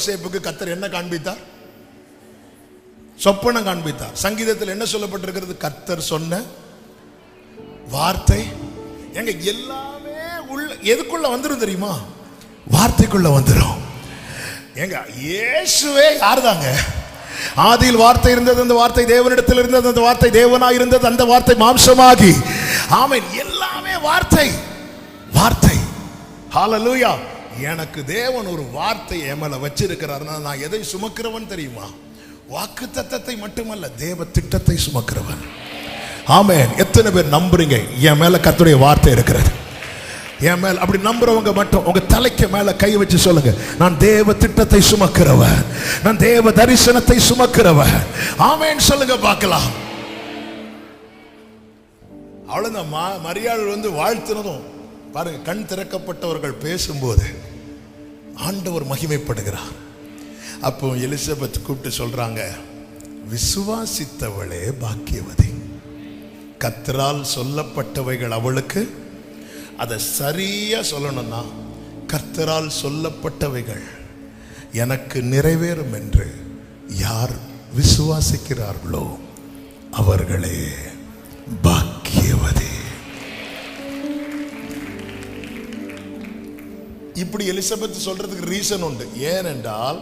யோசேப்புக்கு கர்த்தர் என்ன காண்பித்தார்? சொப்பனம் காண்பித்தார். சங்கீதத்தில் என்ன சொல்லப்பட்டிருக்கிறது? கர்த்தர் சொன்ன வார்த்தை. எங்க எல்லாமே உள்ள எதுக்குள்ள வந்துரும் தெரியுமா? வார்த்தைக்குள்ள வந்துரும். எங்க இயேசுவே யார்தாங்க? ஆதியில் வார்த்தை இருந்தது, அந்த வார்த்தை தேவனிடத்தில் இருந்தது, அந்த வார்த்தை தேவனாய் இருந்தது, அந்த வார்த்தை மாம்சமாகி. ஆமென். எல்லாமே வார்த்தை, வார்த்தை. ஹல்லேலூயா. எனக்கு தேவன் ஒரு வார்த்தை என் மேல வச்சிருக்கிறார். நான் எதை சுமக்கிறவன் தெரியுமா? வாக்குத்தத்தத்தை மட்டுமல்ல, தேவ திட்டத்தை சுமக்கிறவன். ஆமென். எத்தனை பேர் நம்புறீங்க என் மேல கர்த்தருடைய வார்த்தை இருக்கிறது? என் மேல் அப்படி நம்புறவங்க மட்டும் உங்க தலைக்கு மேல கை வச்சு சொல்லுங்க, நான் தேவ திட்டத்தை சுமக்கிறவன், நான் தேவ தரிசனத்தை சுமக்கிறவன். ஆமென் சொல்லுங்க பார்க்கலாம். அவ்வளவுதான். மரியாள் வாழ்த்தினதும் பாருங்க, கண் திறக்கப்பட்டவர்கள் பேசும்போது ஆண்டவர் மகிமைப்படுகிறார். அப்போ எலிசபெத் கூப்பிட்டு சொல்றாங்க, விசுவாசித்தவளே பாக்கியவதி. கர்த்தரால் சொல்லப்பட்டவைகள் அவளுக்கு, அதை சரியா சொல்லணும்னா, கர்த்தரால் சொல்லப்பட்டவைகள் எனக்கு நிறைவேறும் என்று யார் விசுவாசிக்கிறார்களோ அவர்களே பாக்கியவதி. இப்படி எலிசபெத் சொல்றதுக்கு ரீசன் உண்டு. ஏனென்றால்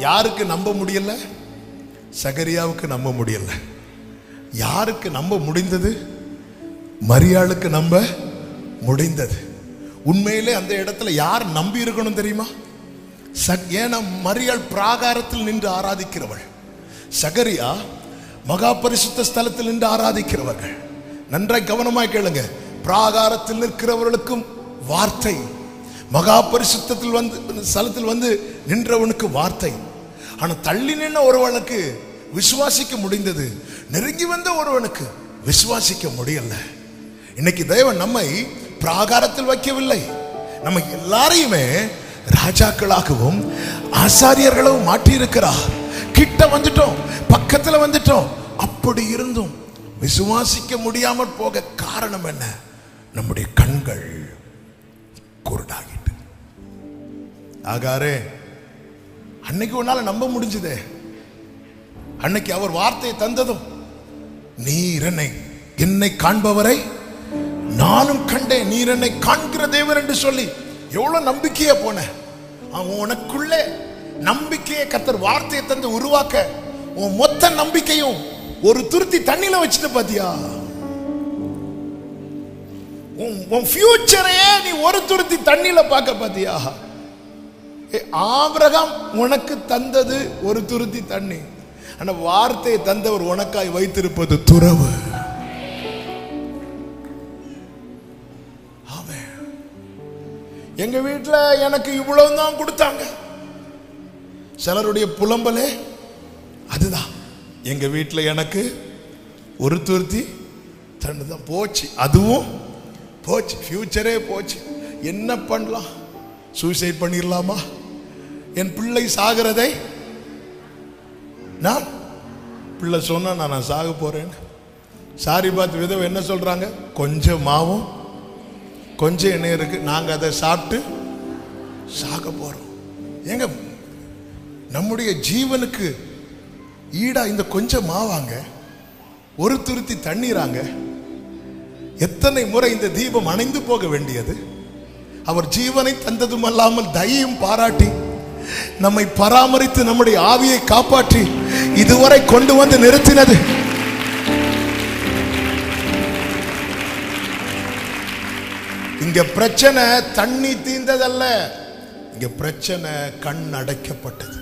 யாருக்கு நம்ப முடியல? சகரியாவுக்கு நம்ப முடியல. யாருக்கு நம்ப முடிந்தது? மரியாளுக்கு நம்ப முடிந்தது. உண்மையிலே அந்த இடத்துல யார் நம்பி இருக்கணும் தெரியுமா? ஏன்னா மரியாள் பிராகாரத்தில் நின்று ஆராதிக்கிறவள், சகரியா மகா பரிசுத்த ஸ்தலத்தில் நின்று ஆராதிக்கிறவர்கள். நன்றாய் கவனமாய் கேளுங்க. பிராகாரத்தில் நிற்கிறவர்களுக்கும் வார்த்தை, மகா பரிசுத்தத்தில் ஸ்தலத்தில் நின்றவனுக்கு வார்த்தை. ஆனா தள்ளி நின்ற ஒருவனுக்கு விசுவாசிக்க முடிந்தது, நெருங்கி வந்த ஒருவனுக்கு விசுவாசிக்க முடியல. இன்னைக்கு தேவன் நம்மை பிராகாரத்தில் வைக்கவில்லை, நம்ம எல்லாரையுமே ராஜாக்களாகவும் ஆசாரியர்களாகவும் மாற்றி இருக்கிறார். கிட்ட வந்துட்டோம், பக்கத்துல வந்துட்டோம். அப்படி இருந்தும் விசுவாசிக்க முடியாமல் போக காரணம் என்ன? நம்முடைய கண்கள் குருடாகிட்டு. ஆகாரே, அன்னைக்கு உன்னால நம்ப முடிஞ்சதே. அன்னைக்கு அவர் வார்த்தையை தந்ததும், நீர் என்னை காண்பவரை நானும் கண்டேன், நீர் என்னை காண்கிற தேவர் என்று சொல்லி எவ்வளவு நம்பிக்கையா போன. உனக்குள்ளே நம்பிக்கையை கர்த்தர் வார்த்தையை தந்து உருவாக்க, உன் மொத்த நம்பிக்கையும் ஒரு துருத்தி தண்ணில வச்சுட்டு பாத்தியா? உன் ஃபியூச்சரையே நீ ஒரு துருத்தி தண்ணில பார்க்க பாத்தியா? ஆபிரகாம் உனக்கு தந்தது ஒரு துருத்தி தண்ணி, ஆனா வார்த்தையை தந்தவர் உனக்காய் வைத்திருப்பது துறவு. எங்க வீட்டுல எனக்கு இவ்வளவு தான் கொடுத்தாங்க. சிலருடைய புலம்பலே அதுதான். எங்க வீட்டுல எனக்கு ஒரு துருத்தி தண்ணி தான் போச்சு, அதுவும் போச்சு, ஃபியூச்சரே போச்சு. என்ன பண்ணலாம்? சூசைட் பண்ணிடலாமா? என் பிள்ளை சாகிறதை நான் பிள்ளை சொன்னா நான் சாக போறேன். சாரி பார்த்து விதவை என்ன சொல்றாங்க? கொஞ்சம் மாவும் கொஞ்சம் எண்ணெய் இருக்கு, நாங்க அதை சாப்பிட்டு சாக போறோம். ஏங்க, நம்முடைய ஜீவனுக்கு ஈடா இந்த கொஞ்சம் மாவாங்க, ஒரு துருத்தி தண்ணீராங்க. எத்தனை முறை இந்த தீபம் அணைந்து போக வேண்டியது? அவர் ஜீவனை தந்ததும் அல்லாமல் தயையும் பாராட்டி நம்மை பராமரித்து நம்முடைய ஆவியை காப்பாற்றி இதுவரை கொண்டு வந்து நிறுத்தினது. இங்க பிரச்சனை தண்ணி தீர்ந்ததல்ல, இங்க பிரச்சனை கண் அடைக்கப்பட்டது.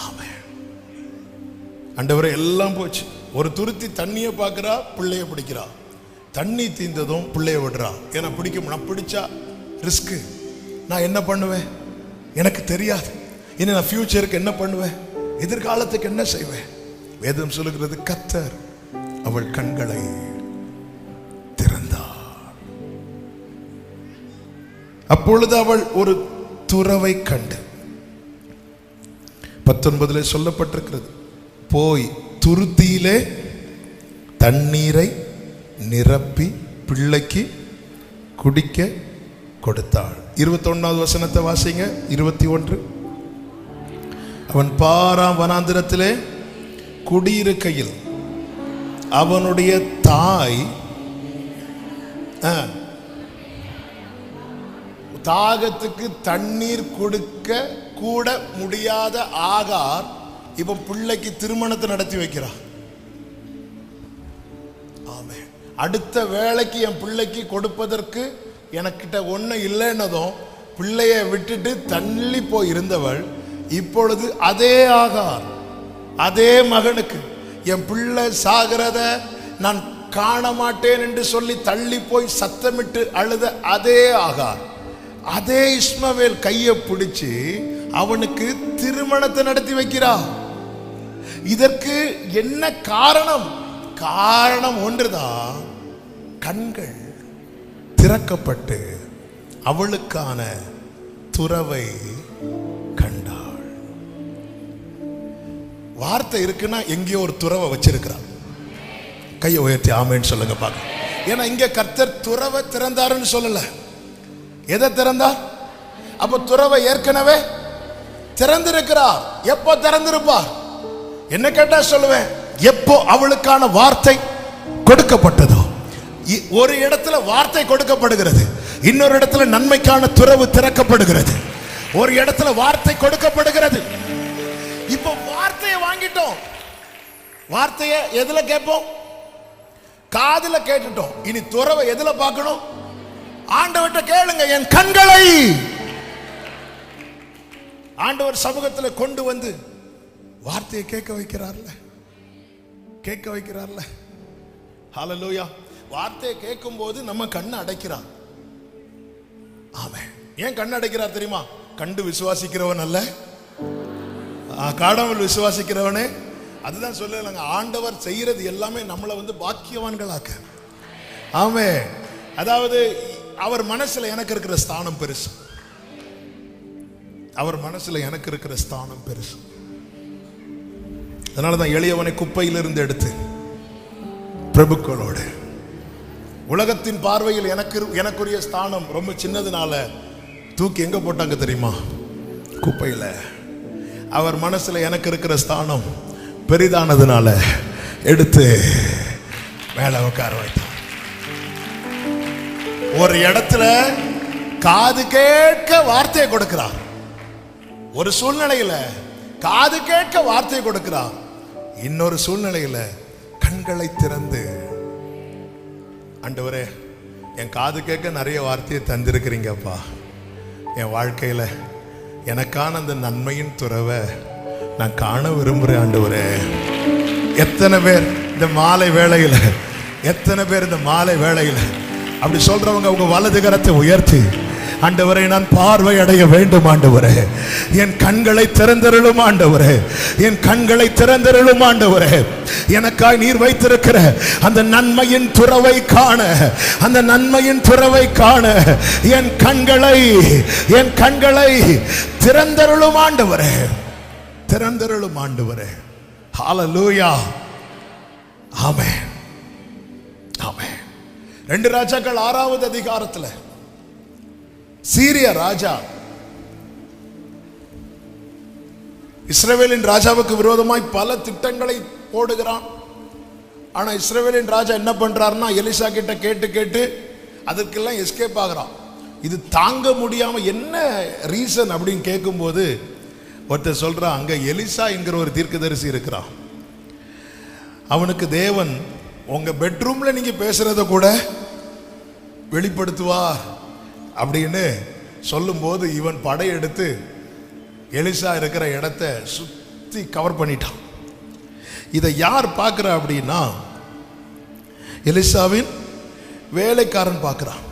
ஆமென். ஆண்டவரே, எல்லாம் போச்சு. ஒரு துருத்தி தண்ணியை பார்க்கிறா, பிள்ளைய பிடிக்கிறா. தண்ணி தீர்ந்ததும் பிள்ளைய விடுறா. ஏன்னா பிடிக்கும், நான் பிடிச்சா ரிஸ்க், நான் என்ன பண்ணுவேன் எனக்கு தெரியாது. இனி நான் ஃபியூச்சருக்கு என்ன பண்ணுவேன், எதிர்காலத்துக்கு என்ன செய்வேன்? வேதம் சொல்லுகிறது, கர்த்தர் அவள் கண்களை திறந்தார். அப்பொழுது அவள் ஒரு துறவை கண்டு, 19 சொல்லப்பட்டிருக்கிறது, போய் துருத்தியிலே தண்ணீரை நிரப்பி பிள்ளைக்கு குடிக்க கொடுத்தாள். 21வது வசனத்தை வாசிங்க. 21. அவன் பாராம் வனாந்திரத்திலே குடியிருக்கையில் அவனுடைய தாய் தாகத்துக்கு தண்ணீர் கொடுக்க கூட முடியாத ஆகார் இப்ப பிள்ளைக்கு திருமணத்தை நடத்தி வைக்கிறான். ஆமே. அடுத்த வேளைக்கு என் பிள்ளைக்கு கொடுப்பதற்கு எனக்கிட்ட ஒன்னும் இல்லைன்னதும் பிள்ளைய விட்டுட்டு தள்ளி போய் இருந்தவள் இப்பொழுது அதே ஆகார், அதே மகனுக்கு என் பிள்ளை சாகிறத நான் காண மாட்டேன் என்று சொல்லி தள்ளி போய் சத்தமிட்டு அழுத அதே ஆகார், அதே இஸ்மவேல் கையை பிடிச்சு அவனுக்கு திருமணத்தை நடத்தி வைக்கிறார். இதற்கு என்ன காரணம்? காரணம் ஒன்றுதான், கண்கள் திறக்கப்பட்டு அவளுக்கான துறவை கண்டாள். வார்த்தை இருக்குன்னா எங்கேயோ ஒரு துறவை வச்சிருக்கிறார். கையை உயர்த்தி ஆமேன்னு சொல்லுங்க பாக்க. ஏன்னா இங்க கர்த்தர் துறவை திறந்தாருன்னு சொல்லல. எதை திறந்தார்? அப்ப துறவை ஏற்கனவே திறந்திருக்கிறார். எப்போ திறந்திருப்பார்? என்ன கேட்டா சொல்லுவேன், எப்போ அவளுக்கான வார்த்தை கொடுக்கப்பட்டதோ. ஒரு இடத்துல வார்த்தை கொடுக்கப்படுகிறது, இன்னொரு இடத்துல நன்மைக்கான துறவு திறக்கப்படுகிறது. ஒரு இடத்துல வார்த்தை கொடுக்கப்படுகிறது. இப்போ வார்த்தையை வாங்கிட்டோம். வார்த்தையை எதுல கேட்போம்? காதுல கேட்டுட்டோம். இனி துறவை எதுல பார்க்கணும்? ஆண்டவர்கிட்ட கேளுங்க. என் கண்களை ஆண்டவர் சமூகத்தில் கொண்டு வந்து வார்த்தையை கேட்க வைக்கிறார்ல, கேட்க வைக்கிறார்ல. ஹல்லேலூயா. வார்த்தையை கேட்கும் போது நம்ம கண்ணை அடைக்கிறார். ஆமென். ஏன் கண்ணை அடைக்கிறார் தெரியுமா? கண்டு விசுவாசிக்கிறவன் அல்ல, காணாமல் விசுவாசிக்கிறவனே. அதுதான் சொல்லலைங்க, ஆண்டவர் செய்யறது எல்லாமே நம்மளை வந்து பாக்கியவான்களாக்க. ஆமென். அதாவது அவர் மனசுல எனக்கு இருக்கிற ஸ்தானம் பெருசு. அவர் மனசுல எனக்கு இருக்கிற ஸ்தானம் பெருசு. அதனாலதான் எளியவனை குப்பையிலிருந்து எடுத்து பிரபுக்களோடு, உலகத்தின் பார்வையில் எனக்குரிய ஸ்தானம் ரொம்ப சின்னதுனால தூக்கி எங்க போட்டாங்க தெரியுமா? குப்பையில. அவர் மனசுல எனக்கு இருக்கிற ஸ்தானம் பெரிதானதுனால எடுத்து மேல உட்கார வைத்தார். ஒரு இடத்துல காது கேட்க வார்த்தையை கொடுக்கிறார், ஒரு சூழ்நிலையில காது கேட்க வார்த்தையை கொடுக்கிறார், இன்னொரு சூழ்நிலையில கண்களை திறந்து, ஆண்டவரே என் காது கேட்க நிறைய வார்த்தையை தந்திருக்கிறீங்கப்பா, என் வாழ்க்கையில எனக்கான அந்த நன்மையின் துறவை நான் காண விரும்புறேன் ஆண்டவரே. எத்தனை பேர் இந்த மாலை வேளையில, எத்தனை பேர் இந்த மாலை வேளையில அப்படி சொல்றவங்க உங்க வலது கரத்தை உயர்த்தி, ஆண்டவரே நான் பார்வை அடைய வேண்டும் ஆண்டவரே, என் கண்களை திறந்தருளும் ஆண்டவரே, என் கண்களை திறந்தருளும் ஆண்டவரே, எனக்காய் நீர் வைத்திருக்கிற அந்த நன்மையின் துறவை காண, அந்த நன்மையின் துறவை காண என் கண்களை திறந்தருளும் ஆண்டவரே, திறந்தருளும் ஆண்டவரே. ஹல்லேலூயா. ஆமென், ஆமென். 2 ராஜாக்கள் 6வது அதிகாரத்துல சீரிய ராஜா இஸ்ரவேலின் ராஜாவுக்கு விரோதமாய் பல திட்டங்களை போடுகிறான். ஆனா இஸ்ரவேலின் ராஜா என்ன பண்றாருன்னா, எலிசா கிட்ட கேட்டு அதற்கெல்லாம் எஸ்கேப் ஆகிறான். இது தாங்க முடியாம என்ன ரீசன் அப்படின்னு கேட்கும் போது ஒருத்தர் சொல்றான், அங்க எலிசா என்கிற ஒரு தீர்க்கதரிசி இருக்கிறான், அவனுக்கு தேவன் உங்க பெட்ரூம்ல நீங்க பேசுறத கூட வெளிப்படுத்துவார் அப்படின்னு சொல்லும் போது இவன் படையெடுத்து எலிசா இருக்கிற இடத்தை சுத்தி கவர் பண்ணிட்டான். இதை யார் பார்க்கிறா அப்படின்னா, எலிசாவின் வேலைக்காரன் பார்க்கிறான்.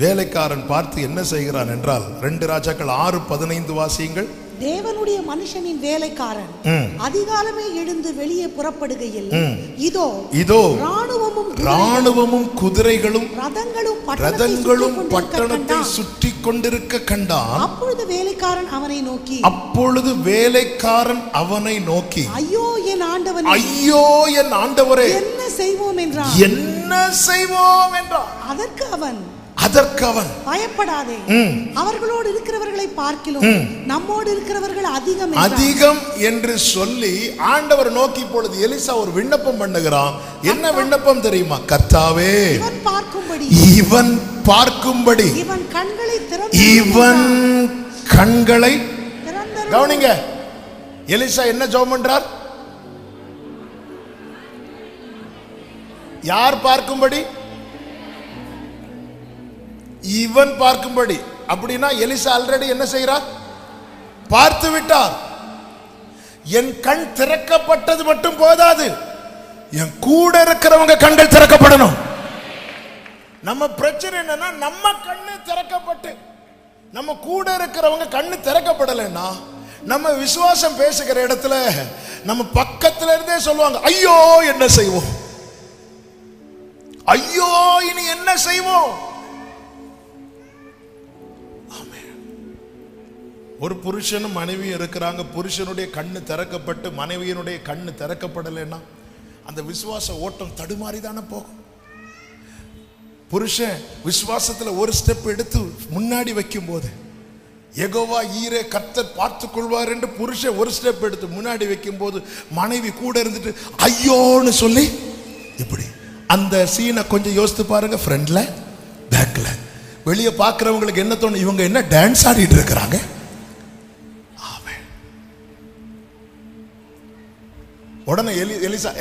வேலைக்காரன் பார்த்து என்ன செய்கிறான் என்றால், 2 ராஜாக்கள் 6:15 வாசியுங்கள். தேவனுடைய மனுஷனின் வேலைக்காரன் அதிகாலமே எழுந்து வெளியே புறப்படுகையில் இதோ ராணுவமும் குதிரைகளும் ரதங்களும் பட்டணத்தை சுற்றி கொண்டிருக்க கண்டான். அப்பொழுது வேலைக்காரன் அவனை நோக்கி ஐயோ என் ஆண்டவரே என்ன செய்வோம் என்றான். அதற்கு அதற்கு அவன், பயப்படாதே, அவர்களோடு இருக்கிறவர்களை பார்க்கிலும் நம்மோடு இருக்கிறவர்கள் அதிகம் அதிகம் என்று சொல்லி ஆண்டவர் நோக்கி இப்பொழுது எலிசா ஒரு விண்ணப்பம் பண்ணுகிறான். என்ன விண்ணப்பம் தெரியுமா? கர்த்தாவே, இவன் பார்க்கும்படி, இவன் பார்க்கும்படி, இவன் கண்களை இவன் கண்களை கவனிங்க. எலிசா என்ன ஜெபம் பண்றார்? யார் பார்க்கும்படி? இவன் பார்க்கும்படி. அப்படின்னா எலிசா ஆல்ரெடி என்ன செய்கிறார்? பார்த்து விட்டார். என் கண் திறக்கப்பட்டது மட்டும் போதாது, என் கூட இருக்கிறவங்க கண்கள் திறக்கப்படணும். நம்ம பிரச்சனை என்னன்னா, நம்ம கண்ணு திறக்கப்பட்டு நம்ம கூட இருக்கிறவங்க கண்ணு திறக்கப்படலைன்னா, நம்ம விசுவாசம் பேசுகிற இடத்துல நம்ம பக்கத்துல இருந்தே சொல்லுவாங்க, ஐயோ என்ன செய்வோம், ஐயோ இனி என்ன செய்வோம். ஒரு புருஷனும் மனைவியும் இருக்கிறாங்க, புருஷனுடைய கண்ணு திறக்கப்பட்டு மனைவியினுடைய கண்ணு திறக்கப்படலைன்னா அந்த விசுவாச ஓட்டம் தடுமாறி தானே போகும். புருஷன் விசுவாசத்துல ஒரு ஸ்டெப் எடுத்து முன்னாடி வைக்கும் போது, யெகோவா ஈரே கர்த்தர் பார்த்துக் கொள்வார் என்று புருஷன் ஒரு ஸ்டெப் எடுத்து முன்னாடி வைக்கும் போது மனைவி கூட இருந்துட்டு ஐயோன்னு சொல்லி, இப்படி அந்த சீனை கொஞ்சம் யோசித்து பாருங்க. ஃப்ரண்ட்ல பேக்ல வெளியே பார்க்கிறவங்களுக்கு என்ன தோணும்? இவங்க என்ன டான்ஸ் ஆடிட்டு இருக்கிறாங்க. உடனே எலிசா,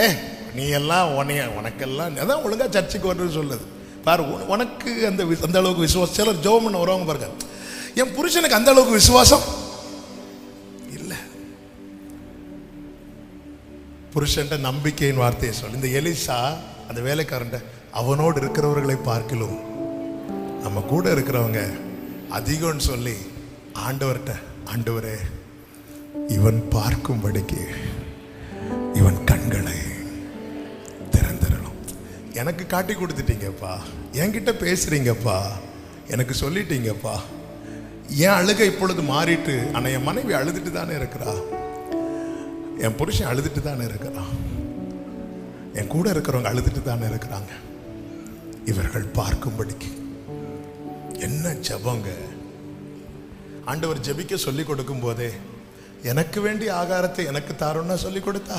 நீ எல்லாம் உனக்கெல்லாம் அதான் ஒழுங்கா சர்ச்சுக்கு வரணும்னு சொல்லுது பாரு. உனக்கு அந்த அளவுக்கு விசுவாசம். சிலர் ஜெபம் பண்ண வரவங்க பாருங்க, என் புருஷனுக்கு அந்த அளவுக்கு விசுவாசம் இல்ல. புருஷன்ட்ட நம்பிக்கையின் வார்த்தையை சொல்லு. இந்த எலிசா அந்த வேலைக்காரன், அவனோடு இருக்கிறவர்களை பார்க்கலும் நம்ம கூட இருக்கிறவங்க அதிகம்னு சொல்லி ஆண்டவர்கிட்ட, ஆண்டவரே இவன் பார்க்கும்படிக்கு இவன் கண்களை திறந்திரணும். எனக்கு காட்டி கொடுத்துட்டீங்கப்பா, என்கிட்ட பேசுறீங்கப்பா, எனக்கு சொல்லிட்டீங்கப்பா. என் அழுகை இப்பொழுது மாறிட்டு, ஆனால் என் மனைவி அழுதுட்டு தானே இருக்கிறா, என் புருஷன் அழுதுட்டு தானே இருக்கிறான், என் கூட இருக்கிறவங்க அழுதுட்டு தானே இருக்கிறாங்க. இவர்கள் பார்க்கும்படிக்கு என்ன ஜெபங்க. ஆண்டவர் ஜெபிக்க சொல்லி கொடுக்கும் போதே எனக்கு வேண்டிய ஆகாரத்தை எனக்கு தாரோன்னா சொல்லி கொடுத்தா,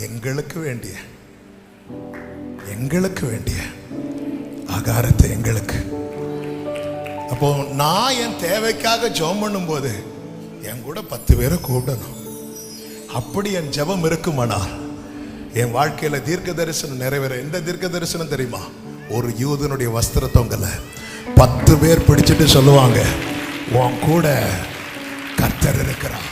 எங்களுக்கு வேண்டிய ஆகாரத்தை எங்களுக்கு. அப்போ நான் என் தேவைக்காக ஜெபம் பண்ணும் போது என் கூட 10 பேரை கூப்பிடணும். அப்படி என் ஜெபம் இருக்குமானால் என் வாழ்க்கையில தீர்க்க தரிசனம் நிறைவேற. எந்த தீர்க்க தரிசனம் தெரியுமா? ஒரு யூதனுடைய வஸ்திரத்தொங்கல 10 பேர் பிடிச்சிட்டு சொல்லுவாங்க, உன் கூட கர்த்தர் இருக்கிறார்.